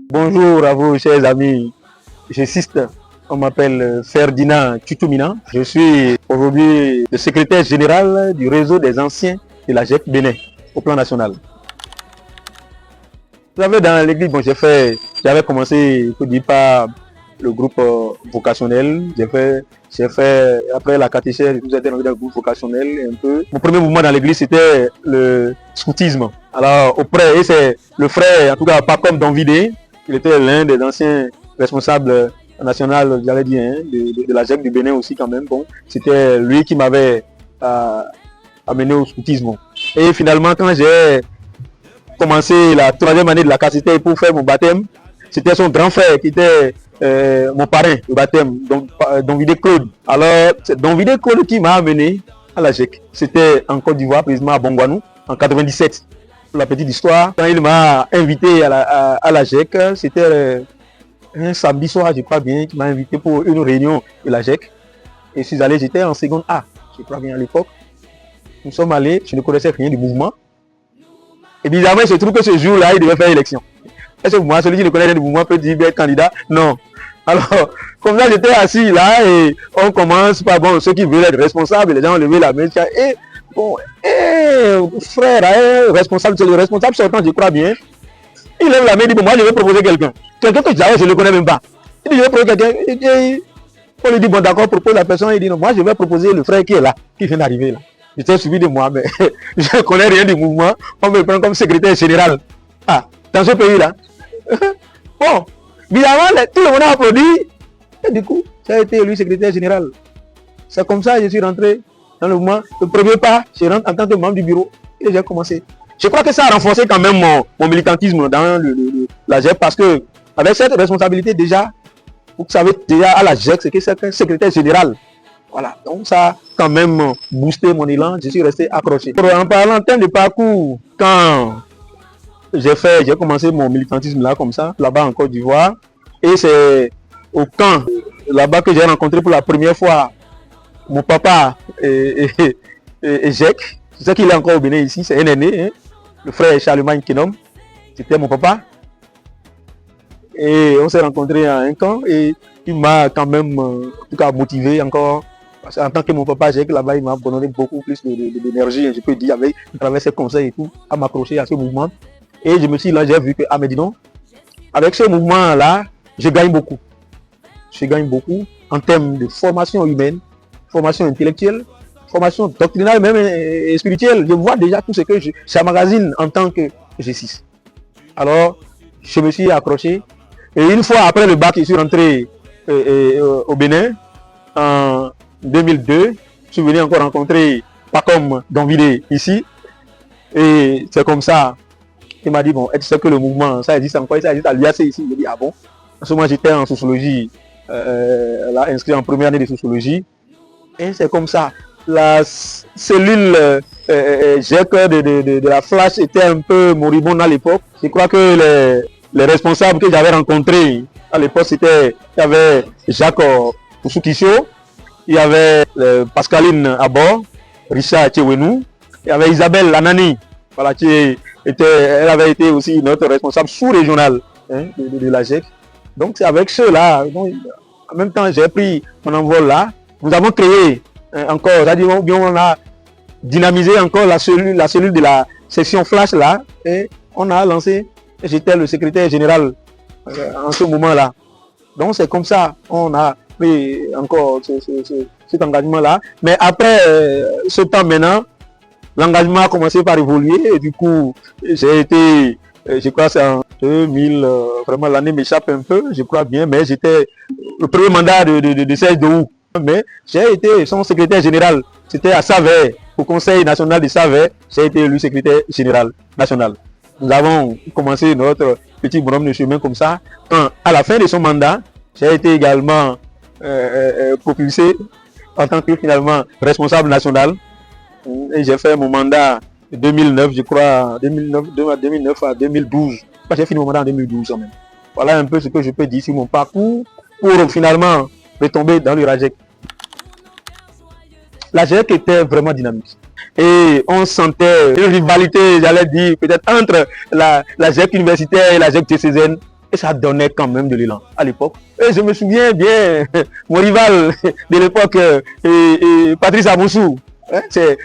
Bonjour à vous, chers amis. J'assiste. On m'appelle Ferdinand Tutumina. Je suis aujourd'hui le secrétaire général du réseau des anciens de la GEC Bénin au plan national. Vous savez, dans l'église, bon, j'avais commencé, je dis par le groupe vocationnel. J'ai fait, après la catéchèse, vous étiez dans le groupe vocationnel un peu. Mon premier mouvement dans l'église, c'était le scoutisme. Alors, auprès, et c'est le frère, en tout cas, pas comme Donvidé, il était l'un des anciens responsables nationaux, j'allais dire, hein, de la GEC du Bénin aussi quand même. Bon, c'était lui qui m'avait amené au scoutisme. Et finalement, quand j'ai commencé la 3e année de la catéchèse pour faire mon baptême, c'était son grand frère qui était mon parrain de baptême, Donvidé Claude. Alors, c'est Donvidé Claude qui m'a amené à la GEC. C'était en Côte d'Ivoire, précisément à Bongouanou, en 97. Pour la petite histoire, quand il m'a invité à la GEC, c'était un samedi soir, je crois bien, qu'il m'a invité pour une réunion de la GEC. Et je suis allé, j'étais en seconde A, je crois bien à l'époque. Nous sommes allés, je ne connaissais rien du mouvement. Et bizarrement, il se trouve que ce jour-là, il devait faire élection. Est-ce que moi, celui qui ne connaît rien du mouvement peut dire être candidat? Non. Alors, comme ça, j'étais assis là et on commence par bon, ceux qui veulent être responsables, les gens ont levé la main. Et bon, frère, responsable, c'est le responsable sortant, je crois bien. Il lève la main et dit bon, moi je vais proposer quelqu'un. Quelqu'un que je ne le connais même pas. Il dit je vais proposer quelqu'un. On lui dit bon d'accord, propose la personne. Il dit non, moi je vais proposer le frère qui est là, qui vient d'arriver là. J'étais suivi de moi, mais je ne connais rien du mouvement. On me prend comme secrétaire général. Ah, dans ce pays-là. Bon, bizarrement, tout le monde a applaudi. Et du coup, ça a été élu secrétaire général. C'est comme ça que je suis rentré dans le mouvement. Le premier pas, je rentre en tant que membre du bureau et j'ai commencé. Je crois que ça a renforcé quand même mon militantisme dans la GEC parce que avec cette responsabilité déjà, vous savez déjà à la GEC, c'est que c'est un secrétaire général. Voilà, donc ça a quand même boosté mon élan, je suis resté accroché. En parlant en termes de parcours, quand j'ai commencé mon militantisme là comme ça, là-bas en Côte d'Ivoire, et c'est au camp là-bas que j'ai rencontré pour la première fois mon papa et Jacques. Je sais qu'il est encore au Bénin ici, c'est un aîné, hein, le frère Charlemagne Kenom, c'était mon papa. Et on s'est rencontrés à un camp et il m'a quand même en tout cas motivé encore. Parce qu'en tant que mon papa, Jacques, là-bas, il m'a donné beaucoup plus d'énergie, je peux dire, à travers ses conseils et tout, à m'accrocher à ce mouvement. Et je me suis là, j'ai vu que, ah mais dis donc, avec ce mouvement-là, je gagne beaucoup. Je gagne beaucoup en termes de formation humaine, formation intellectuelle, formation doctrinale, même et spirituelle. Je vois déjà tout ce que j'emmagasine en tant que G6. Alors, je me suis accroché. Et une fois après le bac, je suis rentré au Bénin en 2002. Je suis venu encore rencontrer Pacom Donvidé ici. Et c'est comme ça. Il m'a dit, bon, est-ce que le mouvement, ça existe encore, ça existe à l'UAC ici? Il m'a dit, ah bon? En ce moment, j'étais en sociologie, là, inscrit en première année de sociologie. Et c'est comme ça. La cellule GEC de la Flash était un peu moribonde à l'époque. Je crois que les responsables que j'avais rencontrés à l'époque, il y avait Jacques Oussoukisho, il y avait Pascaline Abor, Richard Tchewenou, il y avait Isabelle Lanani, voilà, elle avait été aussi notre responsable sous-régional, hein, de la GEC. Donc c'est avec ceux-là, en même temps j'ai pris mon envol là. Nous avons créé encore, c'est-à-dire on a dynamisé encore la cellule de la section Flash là, et on a lancé, j'étais le secrétaire général en ce moment-là. Donc c'est comme ça, on a pris encore cet engagement-là. Mais après ce temps maintenant, l'engagement a commencé par évoluer et du coup, j'ai été, je crois que c'est en 2000, vraiment l'année m'échappe un peu, je crois bien, mais j'étais le premier mandat de Serge Dohou. Mais j'ai été son secrétaire général, c'était à Savert, au Conseil national de Savert, j'ai été élu secrétaire général national. Nous avons commencé notre petit bonhomme de chemin comme ça. À la fin de son mandat, j'ai été également propulsé en tant que finalement responsable national. Et j'ai fait mon mandat de 2009, je crois, 2009 à 2012. J'ai fini mon mandat en 2012 quand même. Voilà un peu ce que je peux dire sur mon parcours pour finalement retomber dans le RAGEC. La GEC était vraiment dynamique. Et on sentait une rivalité, j'allais dire, peut-être entre la GEC universitaire et la GEC diocésaine. Et ça donnait quand même de l'élan à l'époque. Et je me souviens bien, mon rival de l'époque, Patrice Aboussou, hein,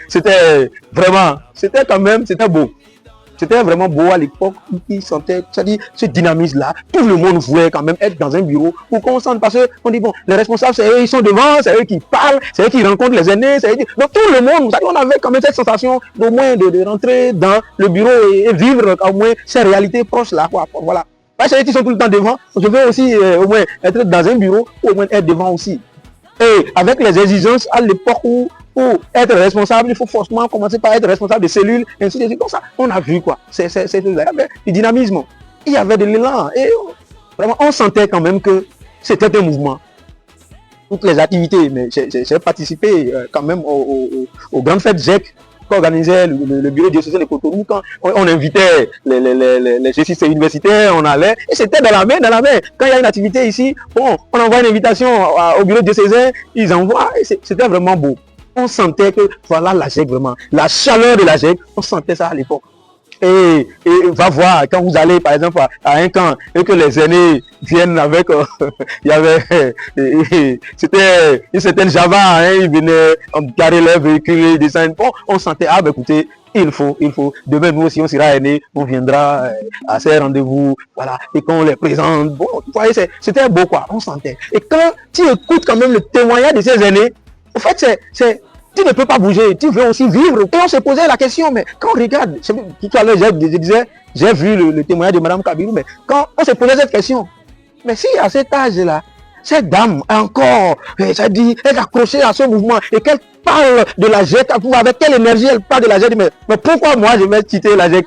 c'était vraiment, c'était quand même, c'était beau. C'était vraiment beau à l'époque, il sentait, c'est-à-dire ce dynamisme-là. Tout le monde voulait quand même être dans un bureau pour qu'on sente, parce qu'on dit, bon, les responsables, c'est eux, ils sont devant, c'est eux qui parlent, c'est eux qui rencontrent les aînés, c'est eux qui... Donc tout le monde, on avait quand même cette sensation d'au moins de rentrer dans le bureau et vivre au moins ces réalités proches là, quoi. Voilà. Pas ceux qui sont tout le temps devant, je veux aussi au moins être dans un bureau, au moins être devant aussi. Et avec les exigences à l'époque où pour être responsable, il faut forcément commencer par être responsable des cellules, ainsi de suite. Comme ça, on a vu quoi. Il y avait du dynamisme, il y avait de l'élan. Et vraiment, on sentait quand même que c'était un mouvement. Toutes les activités, mais j'ai participé quand même aux grandes fêtes GEC qu'organisait le bureau diocésain de Cotonou, quand on invitait les GCC universitaires, on allait, et c'était dans la main, dans la main. Quand il y a une activité ici, bon, on envoie une invitation au bureau diocésain, ils envoient, et c'était vraiment beau. On sentait que voilà la GEC vraiment, la chaleur de la GEC, on sentait ça à l'époque. Et va voir, quand vous allez par exemple à un camp et que les aînés viennent avec, il y avait, c'était une certaine Java, hein, ils venaient garer leur véhicule, ils descendent. Bon, on sentait, ah ben écoutez, il faut, demain nous aussi on sera aînés, on viendra à ces rendez-vous, voilà, et qu'on les présente. Bon, vous voyez, c'était beau quoi, on sentait. Et quand tu écoutes quand même le témoignage de ces aînés, en fait, tu ne peux pas bouger, tu veux aussi vivre. Et on se posait la question, mais quand on regarde, tout à l'heure, je disais, j'ai vu le témoignage de Mme Kabirou, mais quand on se posait cette question, mais si à cet âge-là, cette dame encore, ça dit, elle est accrochée à ce mouvement et qu'elle parle de la GEC, avec quelle énergie elle parle de la GEC, mais pourquoi moi je vais quitter la GEC?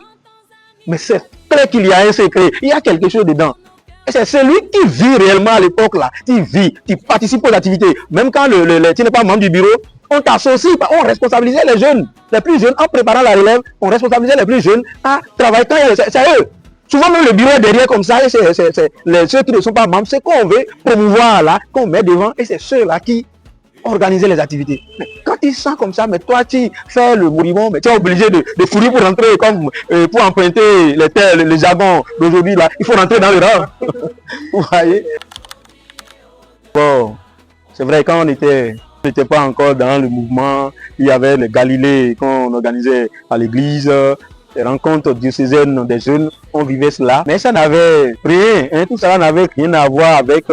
Mais c'est clair qu'il y a un secret, il y a quelque chose dedans. Et c'est celui qui vit réellement à l'époque là, qui vit, qui participe aux activités. Même quand tu n'es pas membre du bureau, on t'associe, on responsabilisait les jeunes, les plus jeunes, en préparant la relève, on responsabilisait les plus jeunes à travailler. C'est eux. Souvent même le bureau est derrière comme ça, et c'est ceux qui ne sont pas membres, c'est qu'on veut promouvoir là, qu'on met devant, et c'est ceux-là qui organiser les activités. Mais quand tu sens comme ça, mais toi tu fais le mouvement, mais tu es obligé de courir pour rentrer, comme pour emprunter les terres, les jargons d'aujourd'hui là, il faut rentrer dans le rang. Vous voyez? Bon, c'est vrai, quand on n'était pas encore dans le mouvement, il y avait les Galilées qu'on organisait à l'église, les rencontres diocésaines des jeunes, on vivait cela, mais ça n'avait rien, hein, tout ça n'avait rien à voir avec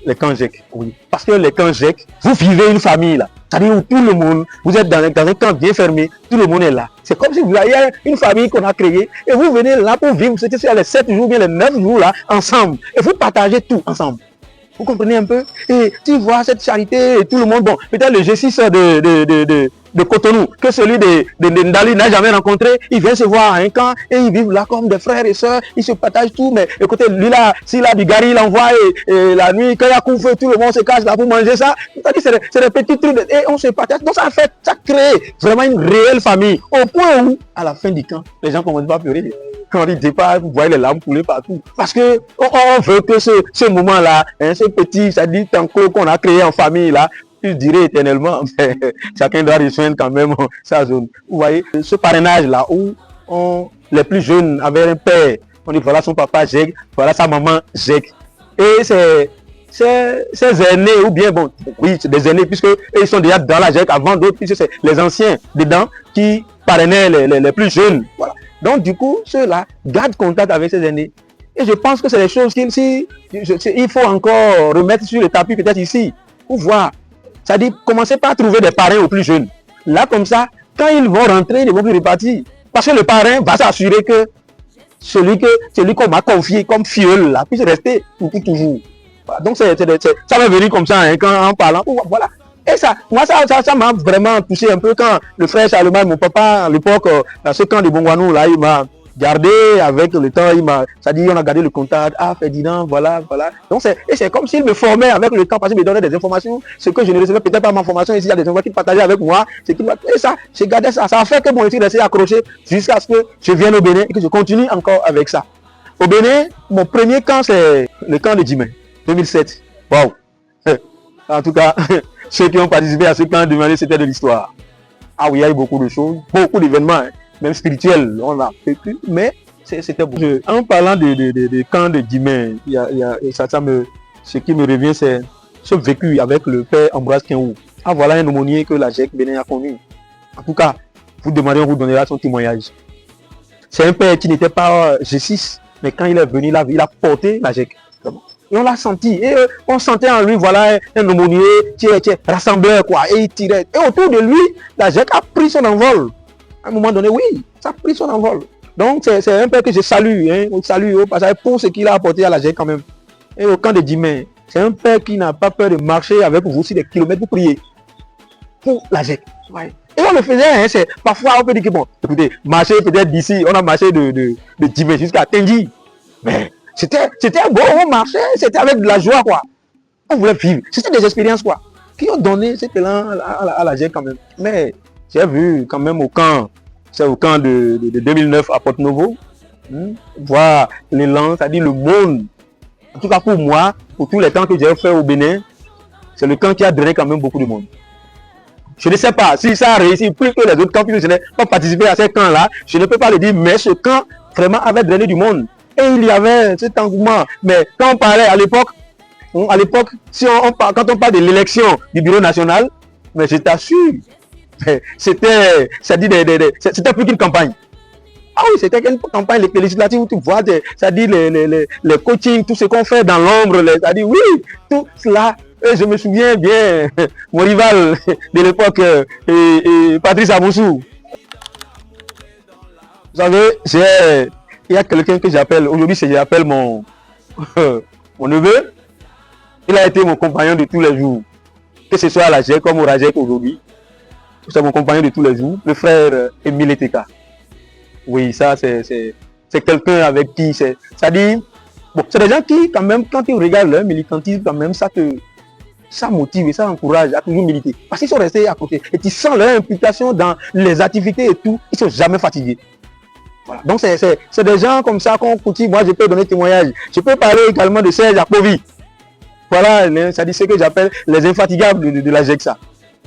les camps GEC, oui. Parce que les camps GEC, vous vivez une famille là. C'est-à-dire où tout le monde, vous êtes dans un camp bien fermé, tout le monde est là. C'est comme si vous aviez une famille qu'on a créée et vous venez là pour vivre, c'était les 7 jours, bien les 9 jours là, ensemble. Et vous partagez tout ensemble. Vous comprenez un peu? Et tu vois cette charité et tout le monde, bon, peut-être le G6 de Cotonou, que celui de Ndali n'a jamais rencontré, il vient se voir à un camp et ils vivent là comme des frères et sœurs, ils se partagent tout, mais écoutez, lui là, s'il a du gari, il envoie et la nuit, quand il y a couvre-feu, tout le monde se cache là pour manger ça. C'est-à-dire, c'est des petits trucs et on se partage. Donc ça crée vraiment une réelle famille, au point où, à la fin du camp, les gens ne commencent pas à pleurer. Quand il départ, vous voyez les larmes couler partout. Parce que on veut que ce moment-là, hein, ce petit, ça dit tanko qu'on a créé en famille là, je dirais éternellement, mais chacun doit rejoindre quand même sa zone. Vous voyez, ce parrainage-là où les plus jeunes avaient un père, on dit voilà son papa GEC, voilà sa maman GEC. Et ces aînés, ou bien, bon, oui, c'est des aînés, puisque ils sont déjà dans la GEC avant d'autres, puisque c'est les anciens dedans qui parrainaient les plus jeunes. Voilà. Donc, du coup, ceux-là gardent contact avec ces aînés. Et je pense que c'est des choses il faut encore remettre sur le tapis, peut-être ici, pour voir. C'est-à-dire, commencez pas à trouver des parrains aux plus jeunes. Là, comme ça, quand ils vont rentrer, ils vont plus repartir. Parce que le parrain va s'assurer que celui qu'on m'a confié comme filleul, là, puisse rester pour toujours. Voilà. Donc, ça va venir comme ça, hein, en parlant. Voilà. Et ça, moi, ça m'a vraiment touché un peu quand le frère Charlemagne, mon papa, à l'époque, dans ce camp de Bongwanou, là, il m'a gardé avec le temps, ça dit, on a gardé le contact, ah, Ferdinand, voilà. Donc, c'est comme s'il me formait avec le temps, parce qu'il me donnait des informations, ce que je ne recevais peut-être pas ma formation ici, il y a des informations qu'il partageait avec moi, et ça, j'ai gardé ça, ça a fait que mon étude restait accroché jusqu'à ce que je vienne au Bénin et que je continue encore avec ça. Au Bénin, mon premier camp, c'est le camp de Djimé, 2007. Waouh! En tout cas, ceux qui ont participé à ce camp de Djimé, c'était de l'histoire. Ah oui, il y a eu beaucoup de choses, beaucoup d'événements, hein. Même spirituel, on a vécu, mais c'était beau. En parlant de camp de Dimé, ce qui me revient, c'est ce vécu avec le père Ambroise Kienwu. Ah, voilà un aumônier que la GEC Bénin a connu. En tout cas, vous demandez, on vous donnera son témoignage. C'est un père qui n'était pas G6, mais quand il est venu, il a porté la GEC. Et on l'a senti. Et on sentait en lui, voilà, un aumônier qui est rassembleur, quoi. Et il tirait. Et autour de lui, la GEC a pris son envol. À un moment donné, oui, ça a pris son envol. Donc, c'est un père que je salue, hein, on salue au passage pour ce qu'il a apporté à la GEC quand même. Et au camp de Dimé, c'est un père qui n'a pas peur de marcher avec vous aussi des kilomètres pour prier. Pour la GEC. Ouais. Et on le faisait, hein, parfois on peut dire que bon, écoutez, marcher peut-être d'ici, on a marché de Dimé jusqu'à Tengi. Mais c'était beau, on marchait, c'était avec de la joie, quoi. On voulait vivre. C'était des expériences, quoi, qui ont donné cet élan à la GEC quand même. Mais j'ai vu quand même au camp, c'est au camp de 2009 à Porto Novo, voir l'élan, c'est-à-dire le monde. En tout cas pour moi, pour tous les camps que j'ai fait au Bénin, c'est le camp qui a drainé quand même beaucoup de monde. Je ne sais pas si ça a réussi plus que les autres camps, puisque je n'ai pas participé à ces camps-là. Je ne peux pas le dire, mais ce camp vraiment avait drainé du monde. Et il y avait cet engouement. Mais quand on parlait à l'époque, si quand on parle de l'élection du bureau national, mais je t'assure, c'était plus qu'une campagne. Ah oui, c'était une campagne législative où tu vois, c'est-à-dire les coachings, tout ce qu'on fait dans l'ombre, c'est-à-dire oui, tout cela. Et je me souviens bien, mon rival de l'époque, Patrice Amoussou. Vous savez, il y a quelqu'un que j'appelle, aujourd'hui j'appelle mon neveu. Il a été mon compagnon de tous les jours. Que ce soit à la GEC comme au RAGEC aujourd'hui. C'est mon compagnon de tous les jours, le frère Emile Eteka. Oui, ça c'est quelqu'un avec qui ça dit, bon, c'est des gens qui quand même, quand ils regardent leur militantisme, quand même, ça motive et ça encourage à toujours militer. Parce qu'ils sont restés à côté. Et tu sens leur implication dans les activités et tout. Ils ne sont jamais fatigués. Voilà. Donc c'est des gens comme ça qu'on cultive. Moi je peux donner témoignage. Je peux parler également de Serge Apovi. Voilà, ça dit ce que j'appelle les infatigables de la GECSA.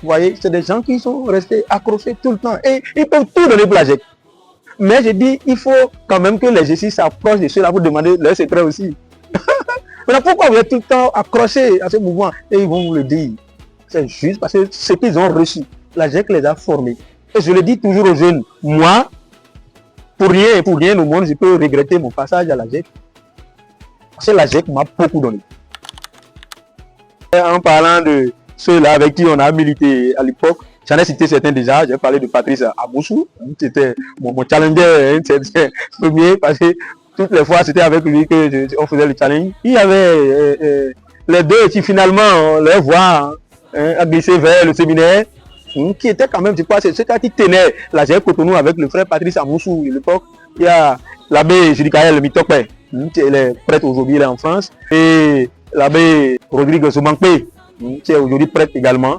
Vous voyez, c'est des gens qui sont restés accrochés tout le temps. Et ils peuvent tout donner pour la GEC. Mais je dis, il faut quand même que les G6 s'approchent de ceux-là pour demander leur secret aussi. Maintenant, pourquoi vous êtes tout le temps accrochés à ce mouvement? Et ils vont vous le dire. C'est juste parce que ce qu'ils ont reçu, la GEC les a formés. Et je le dis toujours aux jeunes, moi, pour rien au monde, je peux regretter mon passage à la GEC. Parce que la GEC m'a beaucoup donné. En parlant de ceux-là avec qui on a milité à l'époque, j'en ai cité certains déjà, j'ai parlé de Patrice Amoussou, c'était mon challenger, c'était premier, parce que toutes les fois c'était avec lui qu'on faisait le challenge. Il y avait les deux qui finalement, on les voit à glisser vers le séminaire, qui était quand même, je crois, c'est ce qui tenait la GEC Cotonou avec le frère Patrice Amoussou à l'époque. Il y a l'abbé Judikaël Mitokpe, qui est prêtre aujourd'hui, il est en France, et l'abbé Rodrigue Soumankpe, qui est aujourd'hui prêtre également.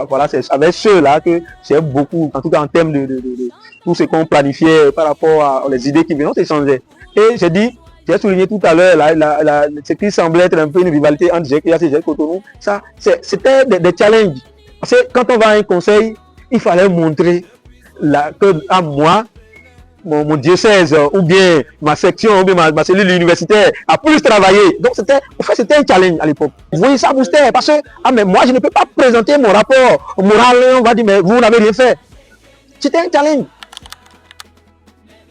Voilà, c'est avec ceux-là que j'ai beaucoup, en tout cas en termes de tout ce qu'on planifiait par rapport aux idées qui venaient s'échanger. Et j'ai souligné tout à l'heure ce qui semblait être un peu une rivalité entre GEC et GEC Cotonou. Ça, c'était des challenges. Parce que quand on va à un conseil, il fallait montrer que à moi, mon diocèse ou bien ma section ou bien ma cellule universitaire a plus travaillé. Donc c'était un challenge à l'époque. Vous voyez, ça boostait parce que mais moi je ne peux pas présenter mon rapport moral, on va dire mais vous n'avez rien fait. C'était un challenge.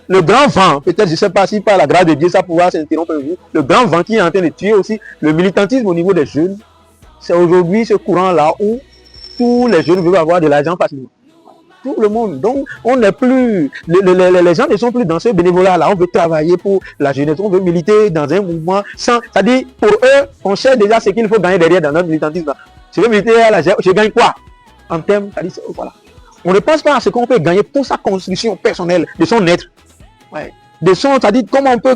Le grand vent, peut-être je ne sais pas si par la grâce de Dieu ça pourra s'interrompre, le grand vent qui est en train de tuer aussi le militantisme au niveau des jeunes, c'est aujourd'hui ce courant-là où tous les jeunes veulent avoir de l'argent facilement. Tout le monde. Donc, on n'est plus, les gens ne sont plus dans ce bénévolat-là. On veut travailler pour la jeunesse, on veut militer dans un mouvement sans, c'est-à-dire, pour eux, on sait déjà ce qu'il faut gagner derrière dans notre militantisme. Je veux militer à la je gagne quoi? En termes, c'est-à-dire, voilà. On ne pense pas à ce qu'on peut gagner pour sa construction personnelle, de son être. Ouais. C'est-à-dire,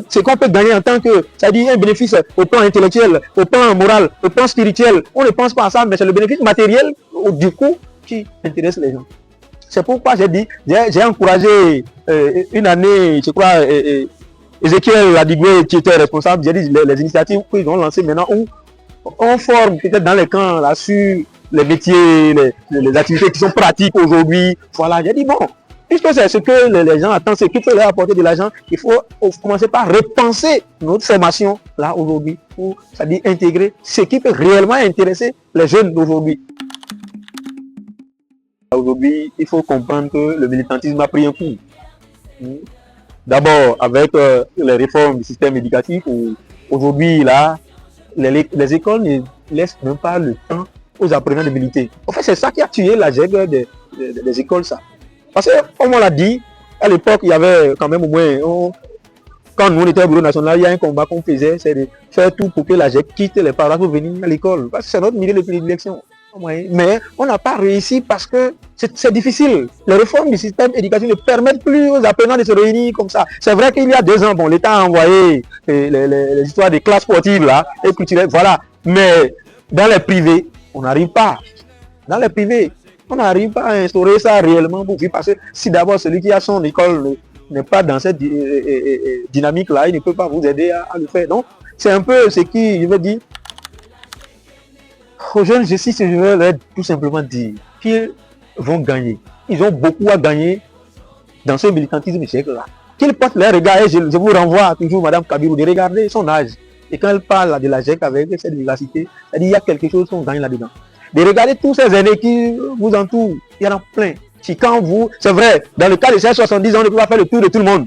ce qu'on peut gagner en tant que, c'est-à-dire un bénéfice au plan intellectuel, au plan moral, au plan spirituel. On ne pense pas à ça, mais c'est le bénéfice matériel, du coup, qui intéresse les gens. C'est pourquoi j'ai encouragé une année, je crois, Ezekiel Ladigwe qui était responsable, j'ai dit les initiatives qu'ils ont lancées maintenant où on forme peut-être dans les camps là sur les métiers, les activités qui sont pratiques aujourd'hui. Voilà, j'ai dit bon, puisque c'est ce que les gens attendent, ce qui peut leur apporter de l'argent, il faut commencer par repenser notre formation là aujourd'hui pour, c'est-à-dire intégrer ce qui peut réellement intéresser les jeunes d'aujourd'hui. Aujourd'hui, il faut comprendre que le militantisme a pris un coup. D'abord, avec les réformes du système éducatif, où aujourd'hui, là, les écoles ne laissent même pas le temps aux apprenants de militer. En fait, c'est ça qui a tué la GEG des écoles, ça. Parce que, comme on l'a dit, à l'époque, il y avait quand même au moins, quand nous on était au bureau national, il y a un combat qu'on faisait, c'est de faire tout pour que la GEG quitte les parents pour venir à l'école. Parce que c'est notre milieu de prédilection. Mais on n'a pas réussi parce que c'est difficile. Les réformes du système éducatif ne permettent plus aux apprenants de se réunir comme ça. C'est vrai qu'il y a 2 ans, bon, l'État a envoyé les histoires des classes sportives là, et culturelles, voilà. Mais dans les privés, on n'arrive pas. Dans les privés, on n'arrive pas à instaurer ça réellement pour vivre. Parce que si d'abord celui qui a son école n'est pas dans cette dynamique-là, il ne peut pas vous aider à le faire. Donc, c'est un peu ce qui, je veux dire, aux jeunes, je veux leur tout simplement dire qu'ils vont gagner. Ils ont beaucoup à gagner dans ce militantisme là. Qu'ils portent leur regard, et je vous renvoie toujours Madame Kabirou de regarder son âge. Et quand elle parle de la GEC avec cette vivacité, c'est-à-dire qu'il y a quelque chose qu'on gagne là-dedans. De regarder tous ces aînés qui vous entourent, il y en a plein. Si quand vous, c'est vrai, dans le cas de ces 70 ans, on ne peut pas faire le tour de tout le monde.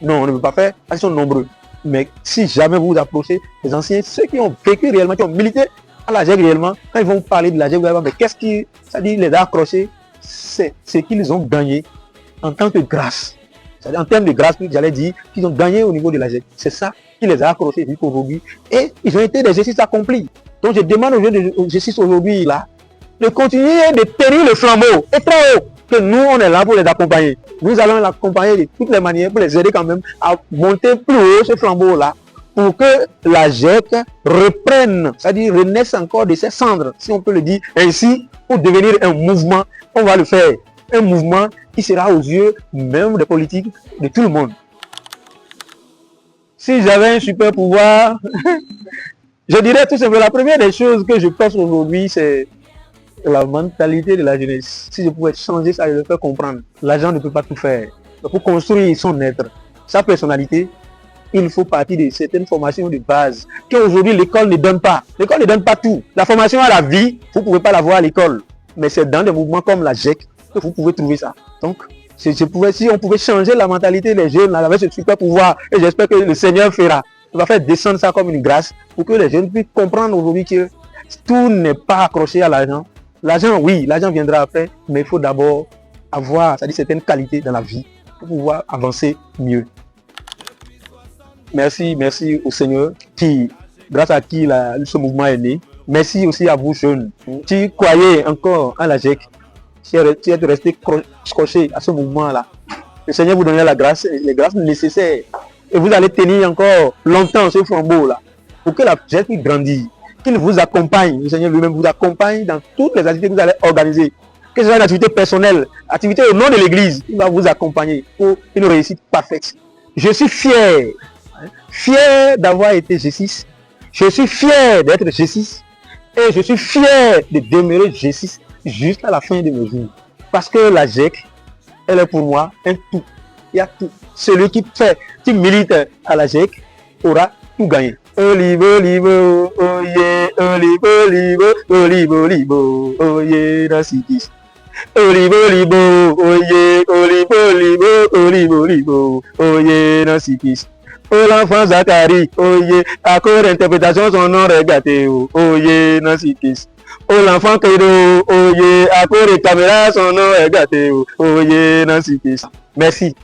Non, on ne peut pas faire, ils sont nombreux. Mais si jamais vous vous approchez des anciens, ceux qui ont vécu réellement, qui ont milité à la GEC réellement, quand ils vont parler de la GEC, mais qu'est-ce qui, c'est-à-dire les a accrochés, c'est ce qu'ils ont gagné en tant que grâce. C'est-à-dire en termes de grâce, j'allais dire, qu'ils ont gagné au niveau de la GEC. C'est ça qui les a accrochés jusqu'aujourd'hui. Et ils ont été des exercices accomplis. Donc je demande aux jeunes de exercices aujourd'hui là, de continuer de tenir le flambeau, et très haut, que nous on est là pour les accompagner. Nous allons les accompagner de toutes les manières pour les aider quand même à monter plus haut ce flambeau là, pour que la GEC reprenne, c'est-à-dire renaisse encore de ses cendres, si on peut le dire ainsi, pour devenir un mouvement. On va le faire, un mouvement qui sera aux yeux même des politiques, de tout le monde. Si j'avais un super pouvoir, je dirais tout simplement, la première des choses que je pense aujourd'hui, c'est la mentalité de la jeunesse. Si je pouvais changer ça, je le fais comprendre. L'argent ne peut pas tout faire. Pour construire son être, sa personnalité, il faut partir de certaines formations de base qu'aujourd'hui l'école ne donne pas. L'école ne donne pas tout. La formation à la vie, vous ne pouvez pas l'avoir à l'école. Mais c'est dans des mouvements comme la GEC que vous pouvez trouver ça. Donc, si on pouvait changer la mentalité des jeunes avec ce super pouvoir, et j'espère que le Seigneur fera, il va faire descendre ça comme une grâce pour que les jeunes puissent comprendre aujourd'hui que tout n'est pas accroché à l'argent. L'argent, oui, l'argent viendra après, mais il faut d'abord avoir, c'est-à-dire certaines qualités dans la vie pour pouvoir avancer mieux. Merci au Seigneur qui, grâce à qui ce mouvement est né. Merci aussi à vous jeunes qui croyez encore à la GEC, qui êtes restés scotchés à ce mouvement-là. Le Seigneur vous donnera la grâce, les grâces nécessaires. Et vous allez tenir encore longtemps ce flambeau-là pour que la GEC grandisse, qu'il vous accompagne. Le Seigneur lui-même vous accompagne dans toutes les activités que vous allez organiser. Que ce soit une activité personnelle, activité au nom de l'Église, il va vous accompagner pour une réussite parfaite. Je suis fier d'avoir été G6. Je suis fier d'être G6. Et je suis fier de demeurer G6 jusqu'à la fin de mes jours. Parce que la GEC, elle est pour moi un tout. Il y a tout. Celui qui milite à la GEC aura tout gagné. Olive, olive, oh yeah, olive, olive, olive, olive, oh yeah, Nasikis. Olive, olive, oh yeah, olive, olive, olive, olive, oh yeah, Nasikis. Oh l'enfant Zacharie, oh yeah, à cause d'interprétation son nom regardé, oh yeah, Nasikis. Oh l'enfant Kedo, oh yeah, à cause de caméra son nom regardé, oh yeah, Nasikis. Merci.